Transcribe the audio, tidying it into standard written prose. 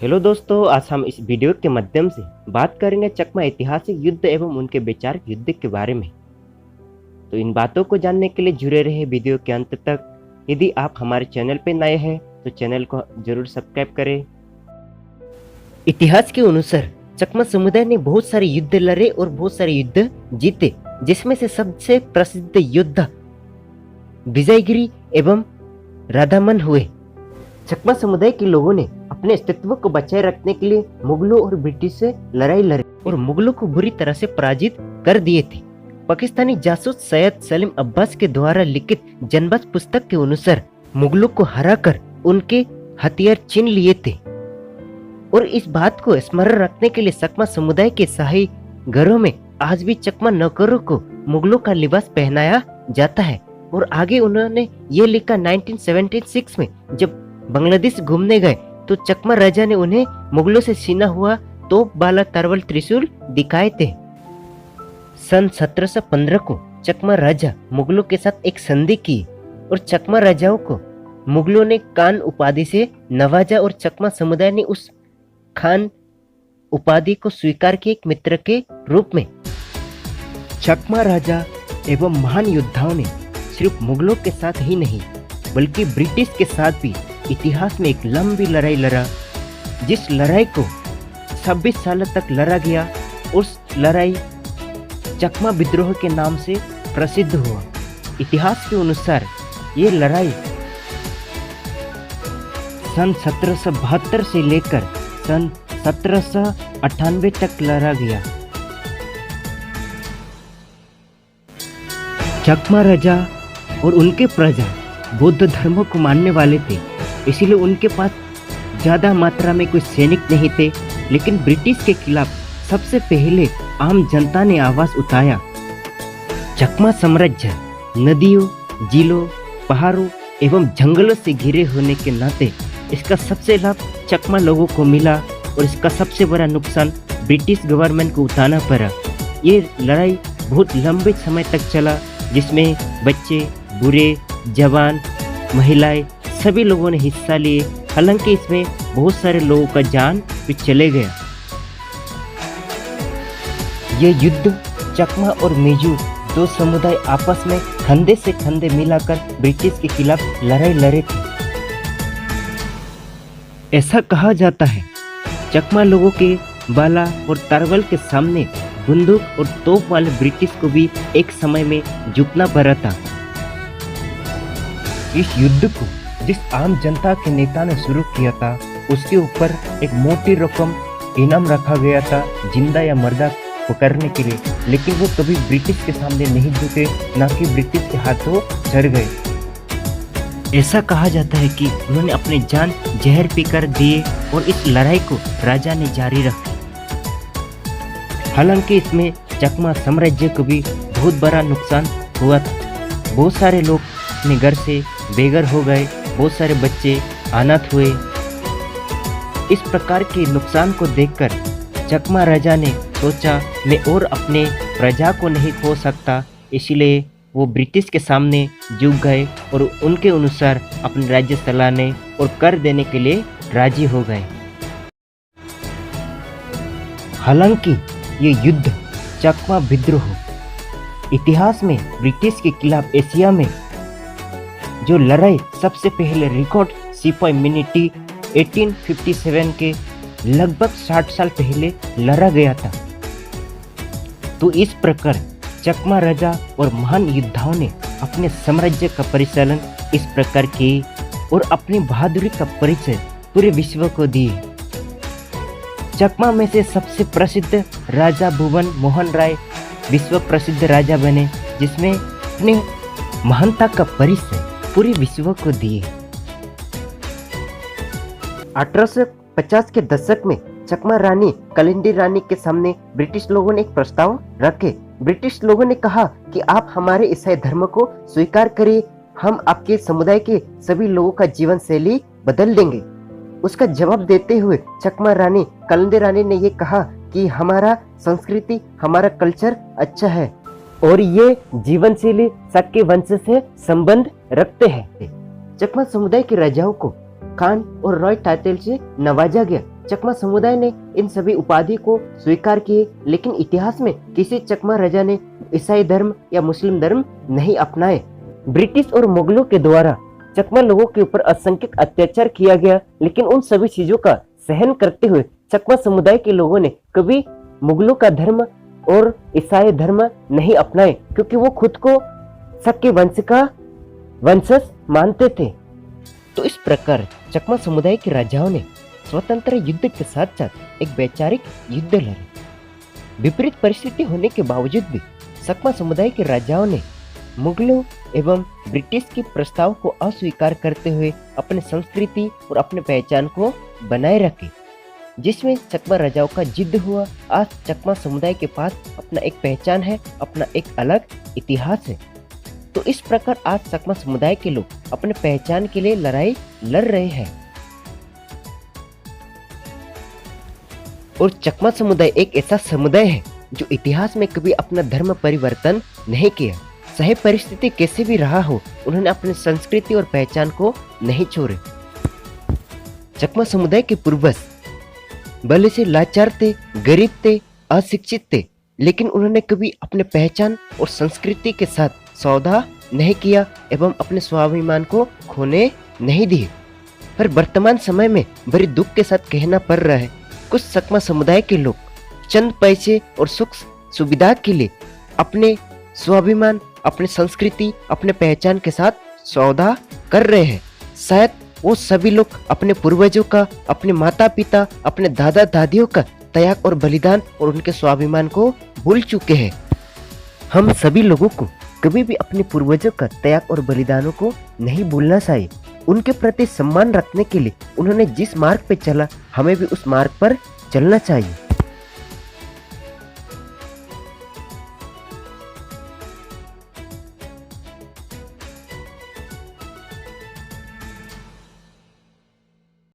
Hello दोस्तों, आज हम इस वीडियो के माध्यम से बात करेंगे चकमा ऐतिहासिक युद्ध एवं उनके वैचारिक युद्ध के बारे में। तो इन बातों को जानने के लिए जुड़े रहे वीडियो के अंत तक। यदि आप हमारे चैनल पर नए हैं तो चैनल को जरूर सब्सक्राइब करें। इतिहास के अनुसार चकमा समुदाय ने बहुत सारे युद्ध लड़े और बहुत सारे युद्ध जीते, जिसमें से सबसे प्रसिद्ध योद्धा विजयगिरी एवं राधामन हुए। चकमा समुदाय के लोगों ने अपने अस्तित्व को बचाए रखने के लिए मुगलों और ब्रिटिश से लड़ाई लड़ी और मुगलों को बुरी तरह से पराजित कर दिए थे। पाकिस्तानी जासूस सैयद सलीम अब्बास के द्वारा लिखित जनबाज पुस्तक के अनुसार मुगलों को हराकर उनके हथियार छीन लिए थे। और इस बात को स्मरण रखने के लिए चकमा समुदाय के शाही घरों में आज भी चकमा नौकरों को मुगलों का लिबास पहनाया जाता है। और आगे उन्होंने ये लिखा, 1976 में जब बांग्लादेश घूमने गए तो चकमा राजा ने उन्हें मुगलों से छीना हुआ तोप बाला तरवल त्रिशूल दिखाए थे। सन 1715 को चकमा राजा मुगलों के साथ एक संधि की और चकमा राजाओं को मुगलों ने खान उपाधि से नवाजा और चकमा समुदाय ने उस खान उपाधि को स्वीकार किया एक मित्र के रूप में। चकमा राजा एवं महान योद्धाओं ने सिर्फ मुगलों के साथ ही नहीं बल्कि ब्रिटिश के साथ भी इतिहास में एक लंबी लड़ाई लड़ा, जिस लड़ाई को 26 साल तक लड़ा गया। उस लड़ाई चकमा विद्रोह के नाम से प्रसिद्ध हुआ। इतिहास के अनुसार ये लड़ाई सन 1772 से लेकर सन 1798 तक लड़ा गया। चकमा राजा और उनके प्रजा बौद्ध धर्म को मानने वाले थे, इसीलिए उनके पास ज्यादा मात्रा में कोई सैनिक नहीं थे। लेकिन ब्रिटिश के खिलाफ सबसे पहले आम जनता ने आवाज उठाया। चकमा साम्राज्य नदियों, झीलों, पहाड़ों एवं जंगलों से घिरे होने के नाते इसका सबसे लाभ चकमा लोगों को मिला और इसका सबसे बड़ा नुकसान ब्रिटिश गवर्नमेंट को उठाना पड़ा। ये लड़ाई बहुत लंबे समय तक चला, जिसमें बच्चे, बूढ़े, जवान, महिलाएं सभी लोगों ने हिस्सा लिए। हालांकि इसमें बहुत सारे लोगों का जान भी चले गया। ये युद्ध चकमा और मेजू दो समुदाय आपस में कंधे से कंधे मिलाकर ब्रिटिश के खिलाफ लड़ाई लड़े थे। ऐसा कहा जाता है चकमा लोगों के बाला और तरवल के सामने बंदूक और तोप वाले ब्रिटिश को भी एक समय में झुकना पड़ा था। इस युद्ध को जिस आम जनता के नेता ने शुरू किया था उसके ऊपर एक मोटी रकम इनाम रखा गया था, जिंदा या मर्दा पकड़ने के लिए। लेकिन वो कभी ब्रिटिश के सामने नहीं झुके, ना कि ब्रिटिश के हाथों चढ़ गए। ऐसा कहा जाता है कि उन्होंने अपनी जान जहर पीकर दिए और इस लड़ाई को राजा ने जारी रखा। हालांकि इसमें चकमा साम्राज्य को भी बहुत बड़ा नुकसान हुआ था। बहुत सारे लोग अपने घर से बेघर हो गए, बहुत सारे बच्चे अनाथ हुए। इस प्रकार के नुकसान को देखकर चकमा राजा ने सोचा, मैं और अपने प्रजा को नहीं खो सकता, इसलिए वो ब्रिटिश के सामने झुक गए और उनके अनुसार अपने राज्य चलाने और कर देने के लिए राजी हो गए। हालांकि ये युद्ध चकमा विद्रोह इतिहास में ब्रिटिश के खिलाफ एशिया में जो लड़ाई सबसे पहले रिकॉर्ड सिपाही मिनिटी 1857 के लगभग 60 साल पहले लड़ा गया था। तो इस प्रकार चकमा राजा और महान योद्धाओं ने अपने साम्राज्य का परिचालन इस प्रकार किए और अपनी बहादुरी का परिचय पूरे विश्व को दिए। चकमा में से सबसे प्रसिद्ध राजा भुवन मोहन राय विश्व प्रसिद्ध राजा बने, जिसमें अपने महानता का परिचय पूरे विश्व को दिए। 1850 के दशक में चकमा रानी कलिंदी रानी के सामने ब्रिटिश लोगों ने एक प्रस्ताव रखे। ब्रिटिश लोगों ने कहा कि आप हमारे ईसाई धर्म को स्वीकार करिए, हम आपके समुदाय के सभी लोगों का जीवन शैली बदल देंगे। उसका जवाब देते हुए चकमा रानी कलिंदी रानी ने ये कहा कि हमारा संस्कृति, हमारा कल्चर अच्छा है और ये जीवन शैली सक्के वंश से संबंध रखते हैं। चकमा समुदाय के राजाओं को खान और रॉय टाइटल से नवाजा गया। चकमा समुदाय ने इन सभी उपाधि को स्वीकार किए, लेकिन इतिहास में किसी चकमा राजा ने ईसाई धर्म या मुस्लिम धर्म नहीं अपनाए। ब्रिटिश और मुगलों के द्वारा चकमा लोगों के ऊपर असंख्य अत्याचार किया गया, लेकिन उन सभी चीजों का सहन करते हुए चकमा समुदाय के लोगों ने कभी मुगलों का धर्म और ईसाई धर्म नहीं अपनाए, क्योंकि वो खुद को सक्के वंश का वंशज मानते थे। तो इस प्रकार चकमा समुदाय के राजाओं ने स्वतंत्र युद्ध के साथ साथ एक वैचारिक युद्ध लड़े। विपरीत परिस्थिति होने के बावजूद भी चकमा समुदाय के राजाओं ने मुगलों एवं ब्रिटिश के प्रस्ताव को अस्वीकार करते हुए अपनी संस्कृति और अपने पहचान को बनाए रखे, जिसमें चकमा राजाओं का जिद हुआ। आज चकमा समुदाय के पास अपना एक पहचान है, अपना एक अलग इतिहास है। तो इस प्रकार आज चकमा समुदाय के लोग अपने पहचान के लिए लड़ाई लड़ रहे हैं। और चकमा समुदाय एक ऐसा समुदाय है जो इतिहास में कभी अपना धर्म परिवर्तन नहीं किया। चाहे परिस्थिति कैसे भी रहा हो, उन्होंने अपनी संस्कृति और पहचान को नहीं छोड़े। चकमा समुदाय के पूर्वज भले से लाचार थे, गरीब थे, अशिक्षित थे, लेकिन उन्होंने कभी अपने पहचान और संस्कृति के साथ सौदा नहीं किया एवं अपने स्वाभिमान को खोने नहीं दिए। पर वर्तमान समय में बड़े दुख के साथ कहना पड़ रहा है, कुछ चकमा समुदाय के लोग चंद पैसे और सुख सुविधा के लिए अपने स्वाभिमान, अपनी संस्कृति, अपने पहचान के साथ सौदा कर रहे हैं। शायद वो सभी लोग अपने पूर्वजों का, अपने माता पिता, अपने दादा दादियों का त्याग और बलिदान और उनके स्वाभिमान को भूल चुके हैं। हम सभी लोगों को कभी भी अपने पूर्वजों का त्याग और बलिदानों को नहीं भूलना चाहिए। उनके प्रति सम्मान रखने के लिए उन्होंने जिस मार्ग पे चला, हमें भी उस मार्ग पर चलना चाहिए।